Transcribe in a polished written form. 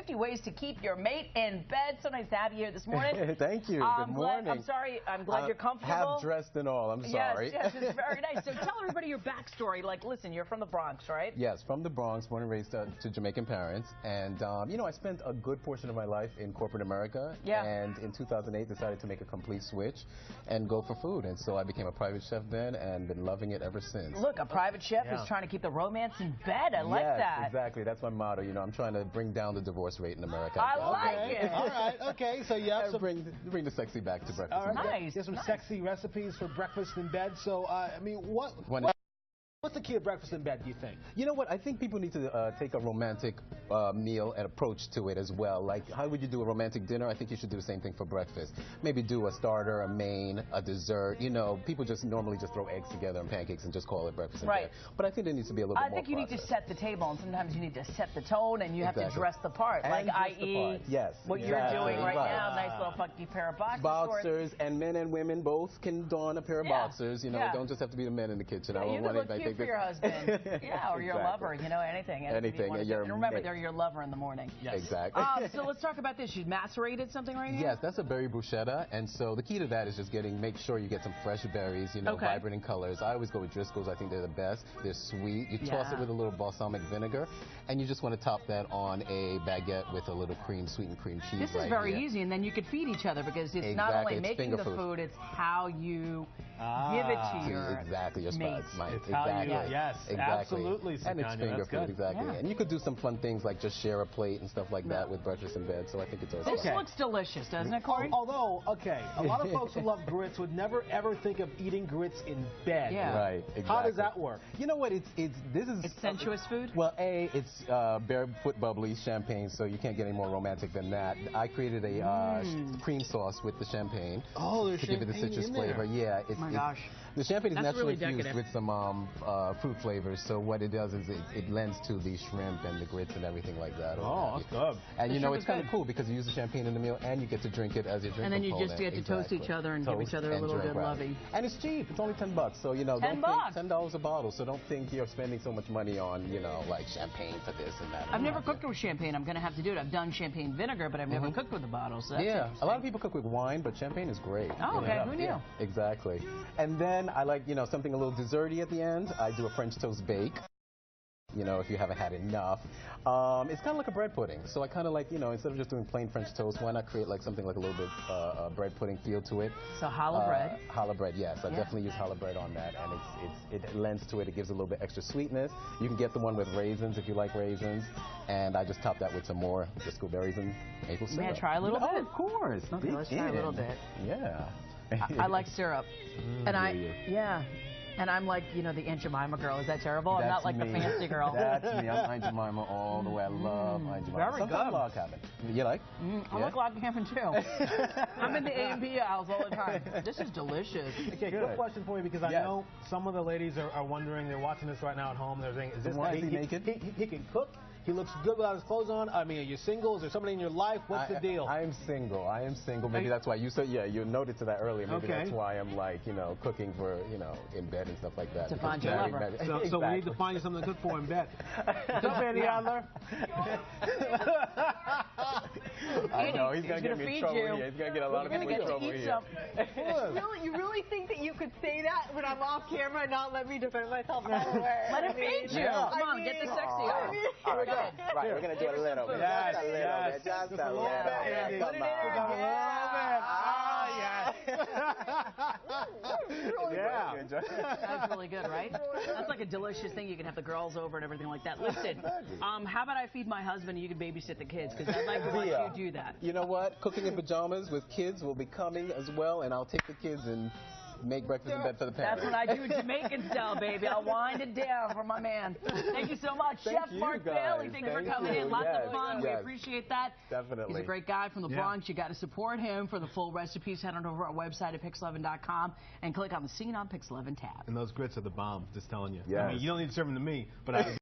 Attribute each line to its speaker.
Speaker 1: 50 ways to keep your mate in bed. So nice to have you here this morning.
Speaker 2: Thank you. Good morning.
Speaker 1: I'm glad you're comfortable.
Speaker 2: Half dressed and all. I'm sorry.
Speaker 1: Yes, it's very nice. So tell everybody your backstory. Like, listen, you're from the Bronx, right?
Speaker 2: Yes, from the Bronx, born and raised to Jamaican parents. And, you know, I spent a good portion of my life in corporate America.
Speaker 1: Yeah.
Speaker 2: And in 2008, decided to make a complete switch and go for food. And so I became a private chef then and been loving it ever since.
Speaker 1: Look, a private chef is trying to keep the romance in bed. I like that.
Speaker 2: Yes, exactly. That's my motto. You know, I'm trying to bring down the divorce rate in America.
Speaker 1: I like it.
Speaker 3: All right, okay. So you have some...
Speaker 2: Bring the sexy back to breakfast.
Speaker 3: All right,
Speaker 1: nice.
Speaker 3: There's some sexy recipes for breakfast in bed. So, I mean, what's the key of breakfast in bed, do you think?
Speaker 2: You know what? I think people need to take a romantic meal and approach to it as well. Like, how would you do a romantic dinner? I think you should do the same thing for breakfast. Maybe do a starter, a main, a dessert. You know, people just normally just throw eggs together and pancakes and just call it breakfast in bed. But I think there needs to be a little bit more
Speaker 1: you need to set the table, and sometimes you need to set the tone, and you have to dress the part.
Speaker 2: And
Speaker 1: like, i.e., what you're doing right now, nice little funky pair of boxers.
Speaker 2: Boxers, and men and women both can don a pair of boxers. You know, don't just have to be the men in the kitchen.
Speaker 1: You can look cute for your husband. Yeah, or your lover, you know, anything.
Speaker 2: Anything.
Speaker 1: And remember, they're your lover in the morning.
Speaker 2: Yes. Exactly.
Speaker 1: So let's talk about this. You macerated something right here?
Speaker 2: Yes, that's a berry bruschetta. And so the key to that is just make sure you get some fresh berries, you know, vibrant in colors. I always go with Driscoll's. I think they're the best. They're sweet. You toss it with a little balsamic vinegar, and you just want to top that on a baguette with a little sweetened cream cheese.
Speaker 1: This is very easy, and then you could feed each other because it's not only making the food, it's how you give it to your mate.
Speaker 3: Yes, absolutely.
Speaker 2: And it's finger food, exactly. And you could do some fun things like just share a plate and stuff like that with breakfast in bed. So I think it's also
Speaker 1: This looks delicious, doesn't it, Corey?
Speaker 3: Although, a lot of folks who love grits would never ever think of eating grits in bed.
Speaker 1: Yeah.
Speaker 2: Right. Exactly.
Speaker 3: How does that work?
Speaker 2: You know what? It's
Speaker 1: sensuous food.
Speaker 2: Well, it's barefoot bubbly champagne, so you can't get any more romantic than that. I created a cream sauce with the champagne.
Speaker 3: Oh, there's
Speaker 2: to give it the citrus flavor. Yeah.
Speaker 1: Oh my gosh.
Speaker 2: The champagne is naturally infused with some fruit flavors, so what it does is it lends to the shrimp and the grits and everything like that.
Speaker 3: Oh, that's good.
Speaker 2: And you know, it's kind of cool because you use the champagne in the meal and you get to drink it as your drink
Speaker 1: And then you just get to toast each other and give each other a little good loving.
Speaker 2: And it's cheap. It's only $10. So, you know, don't think $10 a bottle. So don't think you're spending so much money on, you know, like champagne for this and that.
Speaker 1: I've never cooked with champagne. I'm going to have to do it. I've done champagne vinegar, but I've never cooked with the bottle. So that's
Speaker 2: a lot of people cook with wine, but champagne is great.
Speaker 1: Oh, okay. Who knew?
Speaker 2: Yeah, exactly. And then I like, you know, something a little desserty at the end. I do a French toast bake. You know, if you haven't had enough. It's kind of like a bread pudding. So I kind of like, you know, instead of just doing plain French toast, why not create like something like a little bit bread pudding feel to it.
Speaker 1: So challah bread.
Speaker 2: Challah bread, yes. I definitely use challah bread on that, and it lends to it. It gives a little bit extra sweetness. You can get the one with raisins if you like raisins, and I just top that with some more Driscoll berries and maple syrup.
Speaker 1: May I try a little bit?
Speaker 2: Oh, of course.
Speaker 1: Okay, let's try a little bit.
Speaker 2: Yeah.
Speaker 1: I like syrup. And I'm like, you know, the Aunt Jemima girl. Is that terrible? I'm not like the fancy girl.
Speaker 2: That's me. I'm Aunt Jemima all the way. I love Aunt Jemima.
Speaker 1: Very
Speaker 2: Sometimes
Speaker 1: good.
Speaker 2: log cabin. You like?
Speaker 1: I like log cabin too. I'm in the A&B aisles all the time. This is delicious.
Speaker 3: Okay, quick question for you because I know some of the ladies are wondering. They're watching this right now at home. They're saying, "Is this
Speaker 2: guy naked?
Speaker 3: He can cook. He looks good without his clothes on. I mean, are you single? Is there somebody in your life? What's the deal?"
Speaker 2: I am single. I am single. Maybe that's why you said, you noted to that earlier. Maybe that's why I'm like, you know, cooking for, you know, in bed and stuff like that.
Speaker 1: To find your lover.
Speaker 3: So we need to find you something to cook for in bed. Fanny Adler?
Speaker 2: I know, he's going to get me in trouble here. He's going to get a lot of people in trouble here.
Speaker 4: You really think that you could say that when I'm off camera and not let me defend myself?
Speaker 1: Let him feed you. Come on, get the sexy on.
Speaker 2: All right, right, we're going to do a little bit. Just a little bit. Just a little bit. Come on.
Speaker 1: That's really good, right? That's like a delicious thing. You can have the girls over and everything like that. Listen, how about I feed my husband and you can babysit the kids? Because I'd like to watch you do that.
Speaker 2: You know what? Cooking in pajamas with kids will be coming as well, and I'll take the kids and make breakfast in bed for the parents.
Speaker 1: That's what I do Jamaican style, baby. I'll wind it down for my man. Thank you so much. Chef Mark Bailey, thank you for coming in. Lots of fun. We appreciate that.
Speaker 2: Definitely.
Speaker 1: He's a great guy from the Bronx. You got to support him. For the full recipes, head on over to our website at PIX11.com and click on the Seen on PIX11 tab.
Speaker 3: And those grits are the bomb, just telling you.
Speaker 2: Yes.
Speaker 3: I mean, you don't need to serve them to me, but I